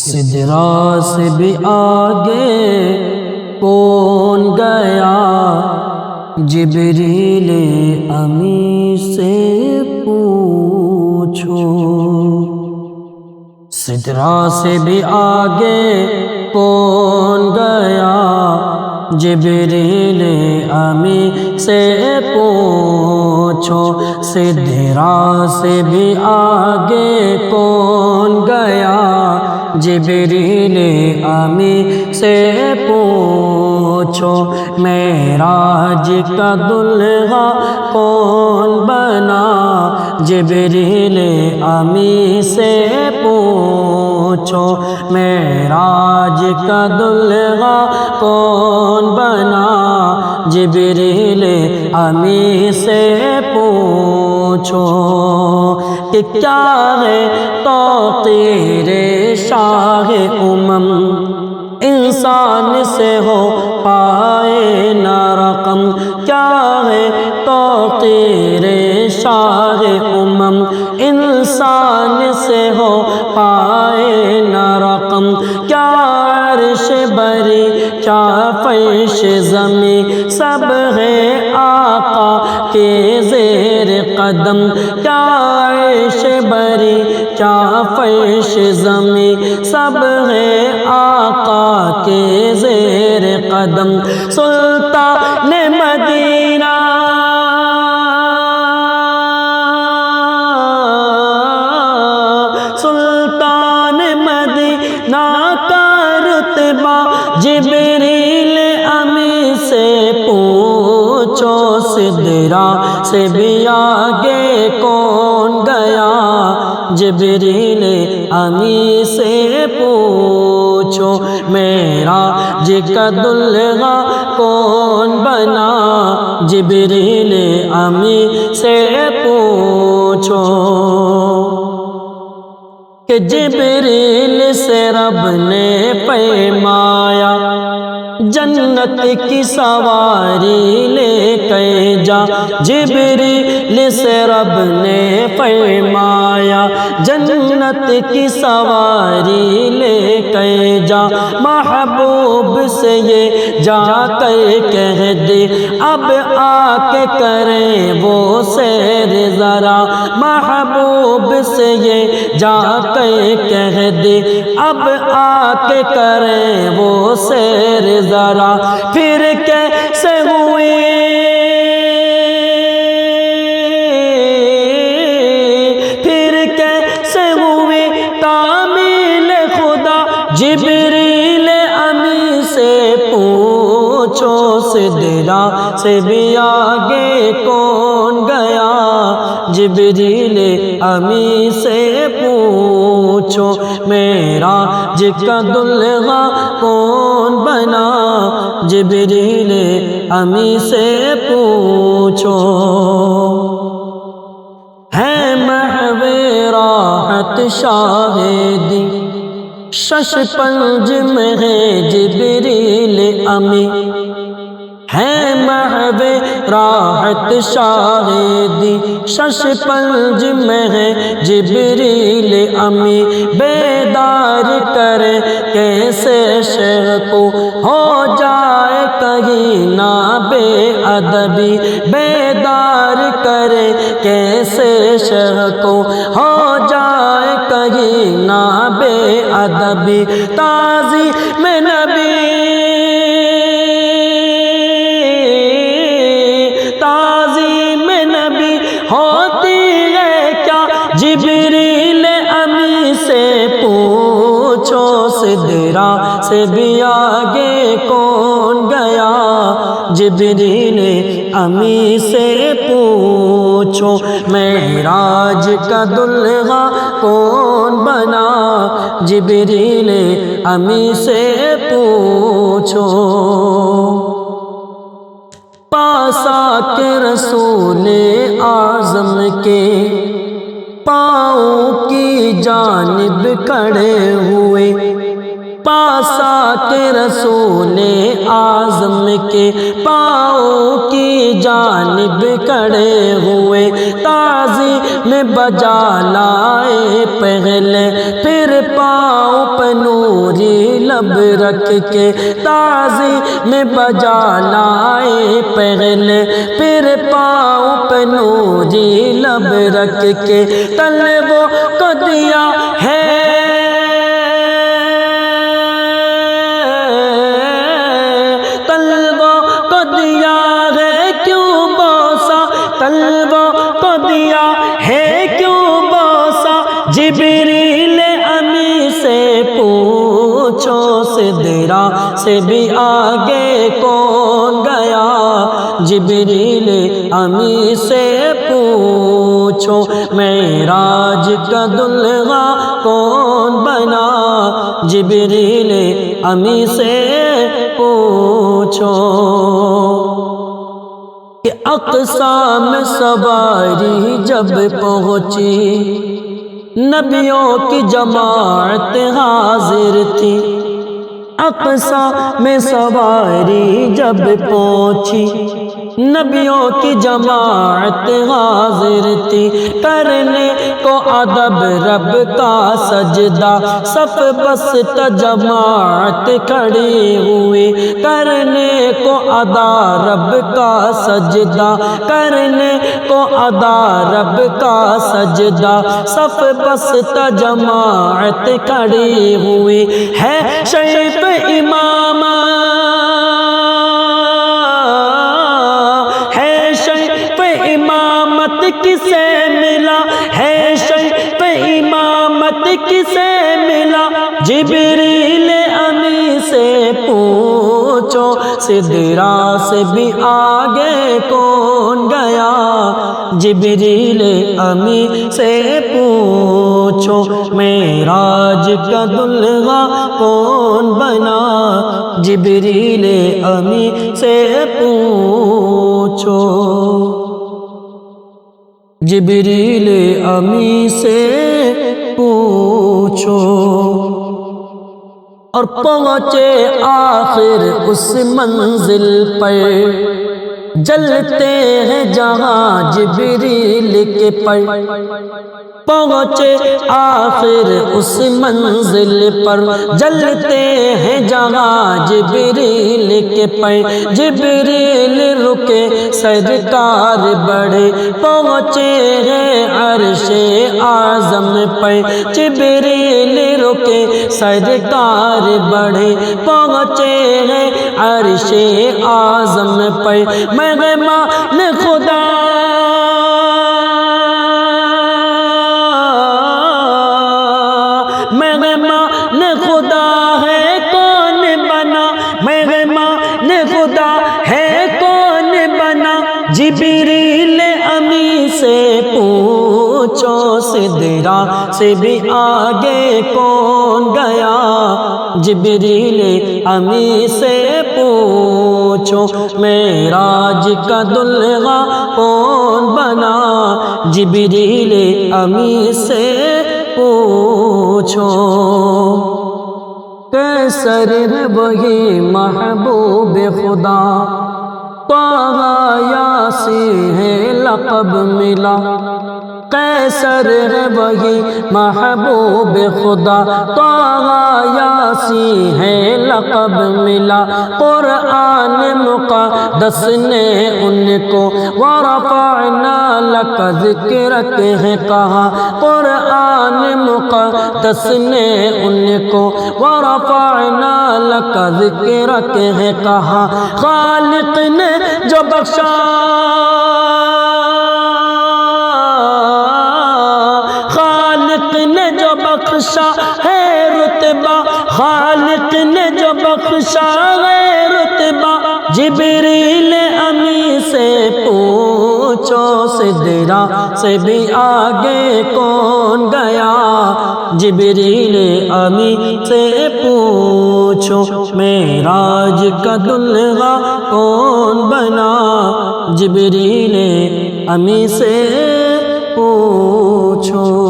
سدرا سے بھی آگے کون گیا، جبریل امی سے پوچھو۔ سدرا سے بھی آگے کون گیا، جبریل امی سے پوچھو۔ سدرا سے بھی آگے کون گیا، جبریل امی سے پوچھو۔ معراج کا دلہا کون بنا، جبریل امی سے پوچھو۔ معراج کا دلہا کون بنا، جبریل امی سے پوچھو۔ کہ کیا ہے توقیر شاہ امم، انسان سے ہو پائے نہ رقم۔ کیا ہے توقیر شاہ امم، انسان سے ہو پائے نہ رقم۔ کیا عرش بری کیا فرش زمیں، سب ہے آقا کے زیر قدم۔ کیا عرش بری کیا فرش زمیں، سب ہے آقا کے زیر قدم۔ سلطان مدینہ سلطان مدینہ کا رتبہ، جبریل امی سے پوچھو۔ سدرا سے بھی آگے کون گیا، جبریل امی سے پوچھو۔ معراج کا دلہا کون بنا، جبریل امی سے پوچھو۔ کہ جبریل سے رب نے فرمایا، جنت کی سواری لے کے جا۔ جبریل سے رب نے فرمایا، جنت کی سواری لے کے جا۔ محبوب سے یہ جا کر کہہ دے، اب آ کے کریں وہ سیر ذرا۔ محبوب سے یہ جا کر کہہ دے، اب آ کے کریں وہ سیر ذرا۔ پھر کیسے ہوئی پھر کیسے ہوئی تعمیل خدا، جبریل امی سے پوچھو۔ سدرا سے بھی آگے کون گیا، جبریل امی سے پوچھو۔ معراج کا دلہا کون بنا، جبریل امی سے پوچھو۔ ہے محو راحت شاہدی، شش پنج میں ہے جبریل امی۔ ہے محو راحت شاہدی، شش پنج میں ہے جبریل امی۔ بیدار کرے کیسے شہ کو، ہو جائے کہیں نہ بے ادبی۔ بیدار کرے کیسے شہ کو، ہو جائے کہیں نہ بے ادبی۔ تعظیم نبی ہوتی ہے کیا، جبریل امی سے پوچھو۔ سدرا سے بھی آگے کون گیا، جبریل امی سے پوچھو۔ معراج کا دلہا کون بنا، جبریل امی سے پوچھو۔ پاس آ کے رسول اعظم کے پاؤں کی جانب کھڑے ہوئے۔ پاس آ کے رسول اعظم کے پاؤں کی جانب کھڑے ہوئے۔ تعظیم میں بجا لائے پہلے، پھر پاؤں پہ نور لب رکھ کے تعظیم میں بجا لائے پہلے، پھر پاؤں پہ نوری لب رکھ کے طلبوں کو دیا ہے جبریل امی سے پوچھو سدرا سے بھی آگے کون گیا، جبریل امی سے پوچھو معراج کا دلہا کون بنا، جبریل امی سے پوچھو کہ اقصی میں سواری جب پہنچی نبیوں کی جماعت حاضر تھی، اقصی میں سواری جب پہنچی نبیوں کی جماعت حاضر تھی، کرنے کو ادب رب کا سجدہ صف بست جماعت کھڑی ہوئی، کرنے کو ادا رب کا سجدہ، کرنے کو ادا رب کا سجدہ صف بست جماعت کھڑی ہوئی ہے، شیخ امام کسے ملا ہے، شیخ امامت کسے ملا، جبریل امی سے پوچھو سدرا سے بھی آگے کون گیا، جبریل امی سے پوچھو معراج کا دلہا کون بنا، جبریل امی سے پوچھو، جبریل امی سے پوچھو، اور پہنچے آخر اس منزل پر جلتے ہیں جہاں جبریل کے پر، پہنچے آخر اس منزل پر جلتے ہیں جہاں جبریل کے پر، جبریل رکے سرکار بڑھے پہنچے ہیں عرش اعظم پر، جبریل رکے سرکار بڑھے پہنچے ہیں عرش اعظم پر، مہمان خدا مہمان خدا ہے کون بنا، مہمان خدا ہے کون بنا، جبریل امی سے پوچھو سدرا سے بھی آگے کون گیا، جبریل امی سے پوچھو معراج کا دلہا کون بنا، جبریل امی سے پوچھو، کیسر ہے وہی محبوب خدا، طٰہٰ یاسین ہے لقب ملا، کیسر ہے وہی محبوب خدا، طٰہٰ یاسین ہے لقب ملا، قرآن مقدس نے ان کو ورفعنا لک ذکرک ہے کہا، قرآن مقدس نے ان کو ورفعنا لک ذکرک ہے کہا، خالق نے جو بخشا بخشا ہے رتبہ، خالق نے جو بخشا ہے رتبہ، جبریل امی سے پوچھو سدرا سے بھی آگے کون گیا، جبریل امی سے پوچھو معراج کا دلہا کون بنا، جبریل امی سے پوچھو۔